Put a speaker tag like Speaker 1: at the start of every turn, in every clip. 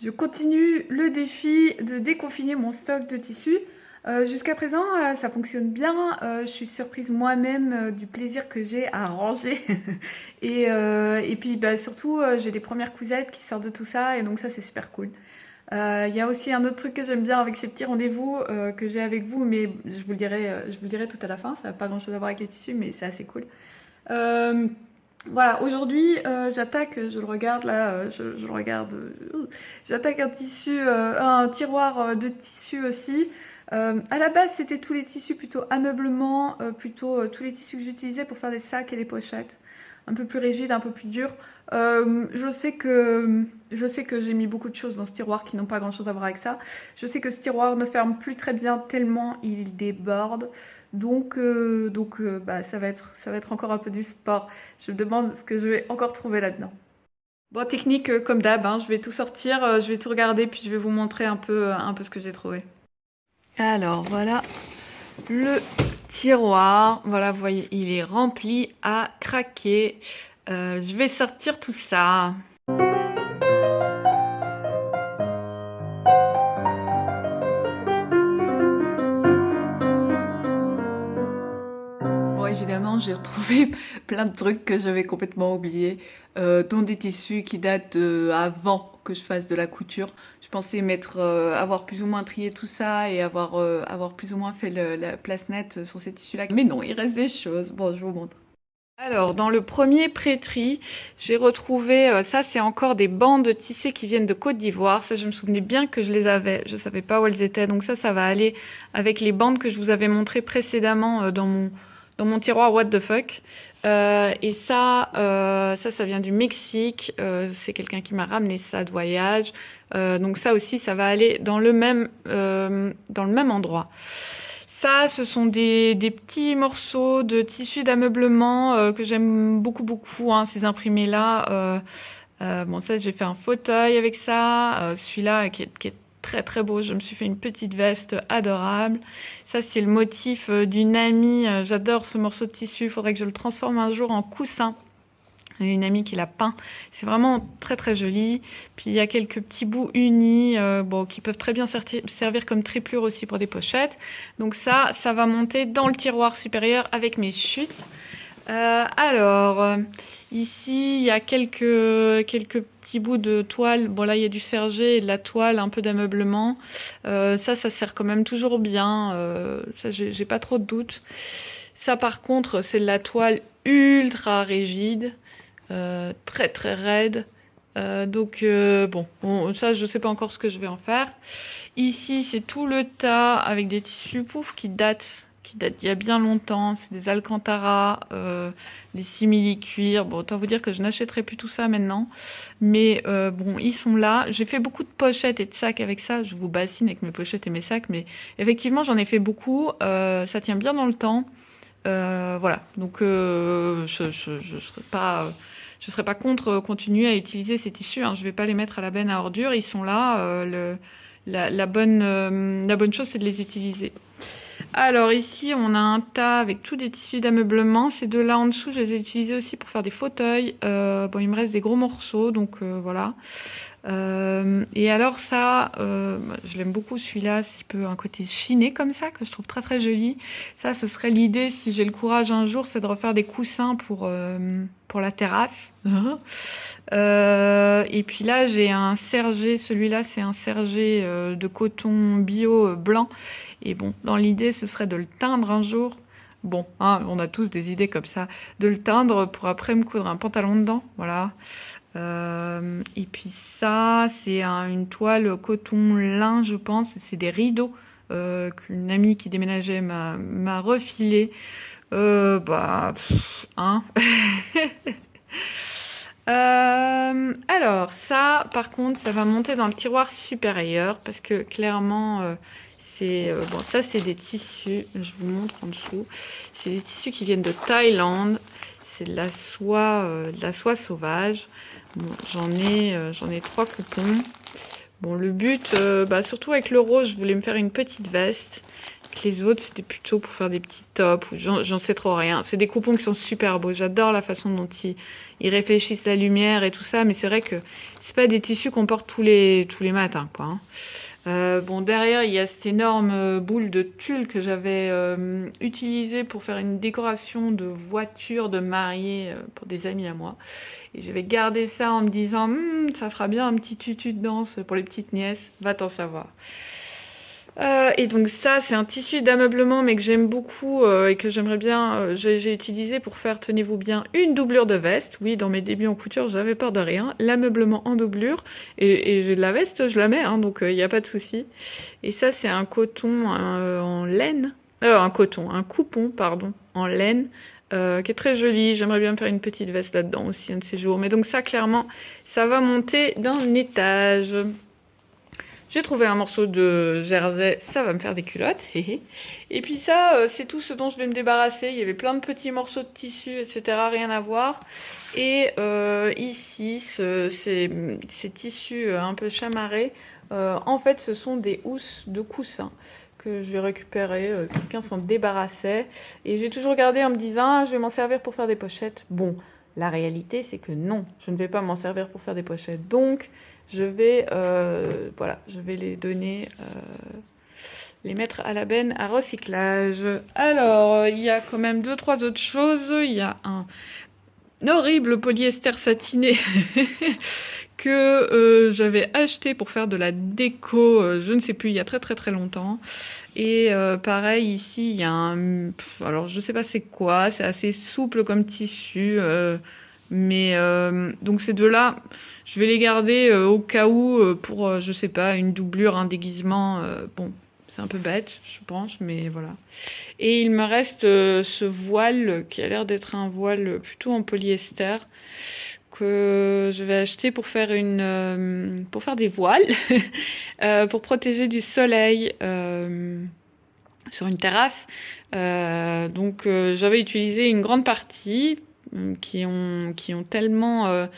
Speaker 1: Je continue le défi de déconfiner mon stock de tissus. Jusqu'à présent, ça fonctionne bien. Je suis surprise moi-même du plaisir que j'ai à ranger. Et puis surtout, j'ai des premières cousettes qui sortent de tout ça et donc ça c'est super cool. Il y a aussi un autre truc que j'aime bien avec ces petits rendez-vous que j'ai avec vous, mais je vous le dirai tout à la fin. Ça n'a pas grand-chose à voir avec les tissus, mais c'est assez cool. Euh, voilà, aujourd'hui j'attaque, je le regarde là, je le regarde, j'attaque un tissu, un tiroir de tissu aussi. À la base c'était tous les tissus plutôt ameublement, plutôt tous les tissus que j'utilisais pour faire des sacs et des pochettes. Un peu plus rigides, un peu plus durs. Je sais que j'ai mis beaucoup de choses dans ce tiroir qui n'ont pas grand chose à voir avec ça. Je sais que ce tiroir ne ferme plus très bien tellement il déborde. Donc, ça va être encore un peu du sport. Je me demande ce que je vais encore trouver là-dedans. Bon, technique comme d'hab, hein, je vais tout sortir, je vais tout regarder, puis je vais vous montrer un peu ce que j'ai trouvé. Alors voilà le tiroir. Voilà, vous voyez, il est rempli à craquer. Je vais sortir tout ça. Bon, évidemment, j'ai retrouvé plein de trucs que j'avais complètement oubliés, dont des tissus qui datent avant que je fasse de la couture. Je pensais avoir plus ou moins trié tout ça et avoir plus ou moins fait la place nette sur ces tissus-là. Mais non, il reste des choses. Bon, je vous montre. Alors, dans le premier pré-tri, j'ai retrouvé, ça c'est encore des bandes tissées qui viennent de Côte d'Ivoire. Ça, je me souvenais bien que je les avais. Je savais pas où elles étaient. Donc ça va aller avec les bandes que je vous avais montrées précédemment dans mon tiroir What the fuck. Et ça vient du Mexique. C'est quelqu'un qui m'a ramené ça de voyage. Donc ça aussi, ça va aller dans le même endroit. Ça, ce sont des petits morceaux de tissu d'ameublement que j'aime beaucoup, hein, ces imprimés-là. Bon, ça, j'ai fait un fauteuil avec ça. Celui-là qui est très beau. Je me suis fait une petite veste adorable. Ça, c'est le motif d'une amie. J'adore ce morceau de tissu. Il faudrait que je le transforme un jour en coussin. J'ai une amie qui l'a peint. C'est vraiment très joli. Puis il y a quelques petits bouts unis, qui peuvent très bien servir comme triplure aussi pour des pochettes. Donc ça va monter dans le tiroir supérieur avec mes chutes. Ici il y a quelques petits bouts de toile. Bon là il y a du serger et de la toile, un peu d'ameublement. Ça sert quand même toujours bien. Ça j'ai pas trop de doutes. Ça par contre c'est de la toile ultra rigide. Très raide. Ça je sais pas encore ce que je vais en faire. Ici c'est tout le tas avec des tissus pouf qui datent d'il y a bien longtemps. C'est des alcantara, des simili-cuir. Bon, autant vous dire que je n'achèterai plus tout ça maintenant. Mais ils sont là. J'ai fait beaucoup de pochettes et de sacs avec ça. Je vous bassine avec mes pochettes et mes sacs, mais effectivement j'en ai fait beaucoup. Ça tient bien dans le temps. Voilà, donc je serais pas contre continuer à utiliser ces tissus, hein. Je vais pas les mettre à la benne à ordures, ils sont là. La bonne chose, c'est de les utiliser. Alors ici, on a un tas avec tous des tissus d'ameublement. Ces deux-là en dessous, je les ai utilisés aussi pour faire des fauteuils. Il me reste des gros morceaux, donc voilà. Et alors ça, je l'aime beaucoup celui-là, un côté chiné comme ça, que je trouve très joli. Ça, ce serait l'idée, si j'ai le courage un jour, c'est de refaire des coussins pour la terrasse. Et puis là, j'ai un serger, celui-là, c'est un serger de coton bio blanc. Et bon, dans l'idée, ce serait de le teindre un jour. Bon, hein, on a tous des idées comme ça. De le teindre pour après me coudre un pantalon dedans, voilà. Et puis ça, c'est une toile coton lin, je pense. C'est des rideaux qu'une amie qui déménageait m'a refilé. Hein. Alors ça, par contre, ça va monter dans le tiroir supérieur parce que clairement, ça c'est des tissus. Je vous montre en dessous. C'est des tissus qui viennent de Thaïlande. C'est de la soie sauvage. Bon, j'en ai 3 coupons. Bon, le but, surtout avec le rose, je voulais me faire une petite veste Les autres, c'était plutôt pour faire des petits tops, ou j'en sais trop rien. C'est des coupons qui sont super beaux. J'adore la façon dont ils réfléchissent la lumière et tout ça, mais c'est vrai que c'est pas des tissus qu'on porte tous les matins, quoi. Hein. Bon, derrière, il y a cette énorme boule de tulle que j'avais utilisée pour faire une décoration de voiture de mariée pour des amis à moi. Et j'avais gardé ça en me disant, ça fera bien un petit tutu de danse pour les petites nièces, va t'en savoir. Et donc ça, c'est un tissu d'ameublement, mais que j'aime beaucoup et que j'aimerais bien, j'ai utilisé pour faire, tenez-vous bien, une doublure de veste. Oui, dans mes débuts en couture, j'avais peur de rien. L'ameublement en doublure, et j'ai de la veste, je la mets, hein, donc il n'y a pas de souci. Et ça, c'est un coton en laine, un coupon, pardon, en laine, qui est très joli. J'aimerais bien me faire une petite veste là-dedans aussi un de ces jours. Mais donc ça, clairement, ça va monter d'un étage. J'ai trouvé un morceau de jersey, ça va me faire des culottes. Et puis ça, c'est tout ce dont je vais me débarrasser. Il y avait plein de petits morceaux de tissu, etc. Rien à voir. Et ici, ces tissus un peu chamarrés, en fait, ce sont des housses de coussins que je vais récupérer. Quelqu'un s'en débarrassait. Et j'ai toujours gardé en me disant, ah, je vais m'en servir pour faire des pochettes. Bon, la réalité, c'est que non, je ne vais pas m'en servir pour faire des pochettes. Donc, je vais, voilà, je vais les donner, les mettre à la benne à recyclage. Alors, il y a quand même 2-3 autres choses. Il y a un horrible polyester satiné que j'avais acheté pour faire de la déco, je ne sais plus, il y a très très très longtemps. Et pareil, ici, il y a un... alors, je sais pas c'est quoi, c'est assez souple comme tissu, mais donc ces deux-là... Je vais les garder au cas où pour, je sais pas, une doublure, un déguisement. Bon, c'est un peu bête, je pense, mais voilà. Et il me reste ce voile qui a l'air d'être un voile plutôt en polyester que je vais acheter pour faire pour faire des voiles, pour protéger du soleil sur une terrasse. Donc j'avais utilisé une grande partie qui ont tellement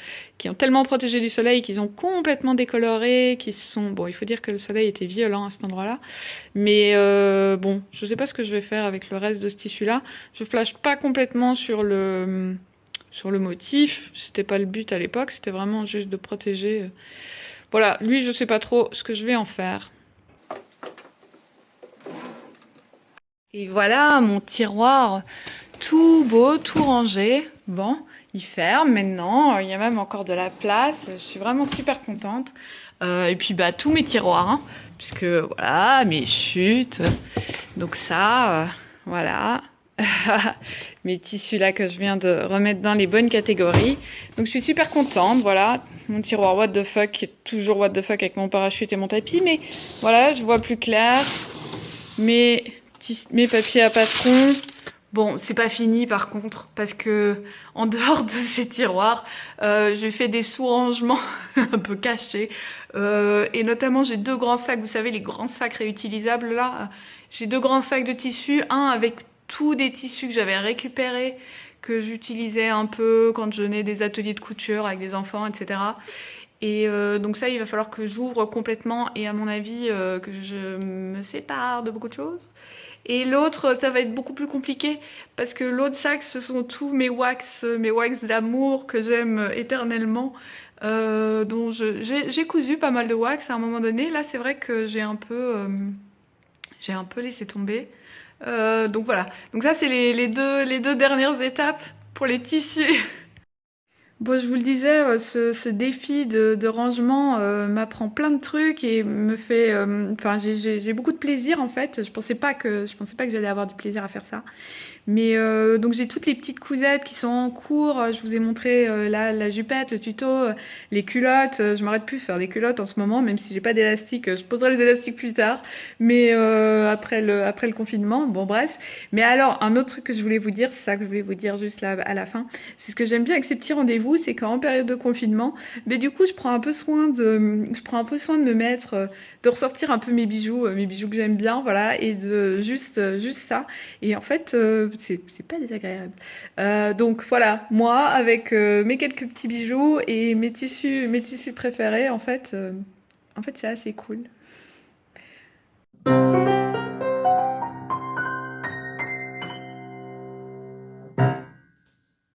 Speaker 1: protégé du soleil qu'ils ont complètement décoloré, bon, il faut dire que le soleil était violent à cet endroit-là, mais bon, je sais pas ce que je vais faire avec le reste de ce tissu-là. Je flash pas complètement sur le motif, c'était pas le but à l'époque, c'était vraiment juste de protéger. Voilà, lui, je sais pas trop ce que je vais en faire. Et voilà mon tiroir tout beau, tout rangé. Bon, il ferme maintenant, il y a même encore de la place, je suis vraiment super contente. Et puis bah tous mes tiroirs, hein, puisque voilà, mes chutes, donc ça, voilà. Mes tissus là que je viens de remettre dans les bonnes catégories. Donc je suis super contente, voilà. Mon tiroir what the fuck, qui est toujours what the fuck avec mon parachute et mon tapis, mais voilà, je vois plus clair. Mes papiers à patron. Bon, c'est pas fini par contre, parce que en dehors de ces tiroirs, j'ai fait des sous-rangements un peu cachés. Et notamment, j'ai 2 grands sacs, vous savez, les grands sacs réutilisables là. J'ai 2 grands sacs de tissus, un avec tous des tissus que j'avais récupérés, que j'utilisais un peu quand je venais des ateliers de couture avec des enfants, etc. Et donc ça, il va falloir que j'ouvre complètement et à mon avis, que je me sépare de beaucoup de choses. Et l'autre, ça va être beaucoup plus compliqué parce que l'autre sac, ce sont tous mes wax d'amour que j'aime éternellement, dont j'ai cousu pas mal de wax à un moment donné. Là, c'est vrai que j'ai un peu laissé tomber. Donc voilà. Donc ça, c'est les deux dernières étapes pour les tissus. Bon, je vous le disais, ce défi de rangement m'apprend plein de trucs et me fait, enfin, j'ai beaucoup de plaisir en fait. Je pensais pas que j'allais avoir du plaisir à faire ça. Mais donc j'ai toutes les petites cousettes qui sont en cours. Je vous ai montré la jupette, le tuto, les culottes. Je m'arrête plus de faire des culottes en ce moment, même si j'ai pas d'élastique. Je poserai les élastiques plus tard, mais après le confinement. Bon bref. Mais alors un autre truc que je voulais vous dire, c'est ça que je voulais vous dire juste là à la fin. C'est ce que j'aime bien avec ces petits rendez-vous, c'est qu'en période de confinement, mais du coup je prends un peu soin de me mettre, de ressortir un peu mes bijoux que j'aime bien, voilà, et de juste ça. Et en fait, c'est pas désagréable. Donc voilà, moi avec mes quelques petits bijoux et mes tissus préférés, en fait c'est assez cool.